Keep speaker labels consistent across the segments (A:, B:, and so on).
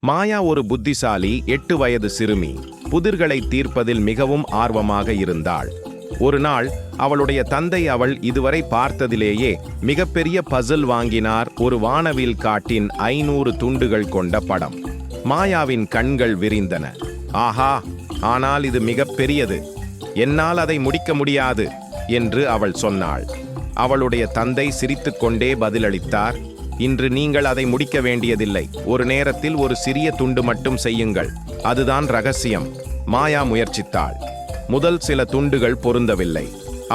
A: மாயா ஒரு புத்திசாலி 8 வயது சிறுமி. புதிர்களை தீர்ப்பதில் மிகவும் ஆர்வமாக இருந்தாள். ஒரு நாள் அவளுடைய தந்தை அவள் இதுவரை பார்த்ததிலேயே மிகப்பெரிய பசில் வாங்கினார். ஒரு வானவில் காட்டின் 500 துண்டுகள் கொண்ட படம். மாயாவின் கண்கள் விரிந்தன. ஆஹா, ஆனால் இது மிகப்பெரியது, என்னால் அதை முடிக்க முடியாது என்று அவள் சொன்னாள். அவளுடைய தந்தை சிரித்துக்கொண்டே பதிலளித்தார், இன்று நீங்கள் அதை முடிக்க வேண்டியதில்லை. ஒரு நேரத்தில் ஒரு சிறிய துண்டு மட்டும் செய்யுங்கள், அதுதான் ரகசியம். மாயா முயற்சித்தாள். முதல் சில துண்டுகள் பொருந்தவில்லை.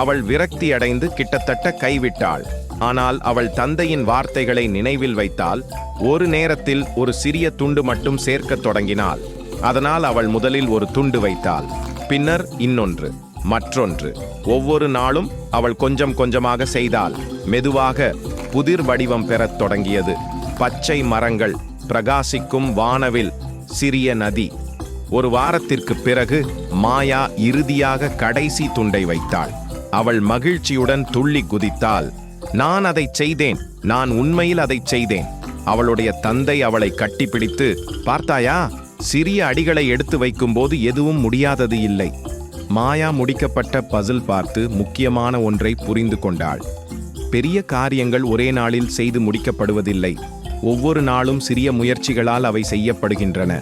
A: அவள் விரக்தி அடைந்து கிட்டத்தட்ட கைவிட்டாள். ஆனால் அவள் தந்தையின் வார்த்தைகளை நினைவில் வைத்தால் ஒரு நேரத்தில் ஒரு சிறிய துண்டு மட்டும் சேர்க்கத் தொடங்கினாள். அதனால் அவள் முதலில் ஒரு துண்டு வைத்தாள், பின்னர் இன்னொன்று, மற்றொன்று. ஒவ்வொரு நாளும் அவள் கொஞ்சம் கொஞ்சமாக செய்தாள். மெதுவாக புதிர் வடிவம் பெறத் தொடங்கியது. பச்சை மரங்கள், பிரகாசிக்கும் வானவில், சிறிய நதி. ஒரு வாரத்திற்கு பிறகு மாயா இறுதியாக கடைசி துண்டை வைத்தாள். அவள் மகிழ்ச்சியுடன் துள்ளி குதித்தாள். நான் அதை செய்தேன், நான் உண்மையில் அதை செய்தேன். அவளுடைய தந்தை அவளை கட்டிப்பிடித்து, பார்த்தாயா, சிறிய அடிகளை எடுத்து வைக்கும்போது எதுவும் முடியாதது இல்லை. மாயா முடிக்கப்பட்ட பசில் பார்த்து முக்கியமான ஒன்றை புரிந்து கொண்டாள். பெரிய காரியங்கள் ஒரே நாளில் செய்து முடிக்கப்படுவதில்லை. ஒவ்வொரு நாளும் சிறிய முயற்சிகளால் அவை செய்யப்படுகின்றன.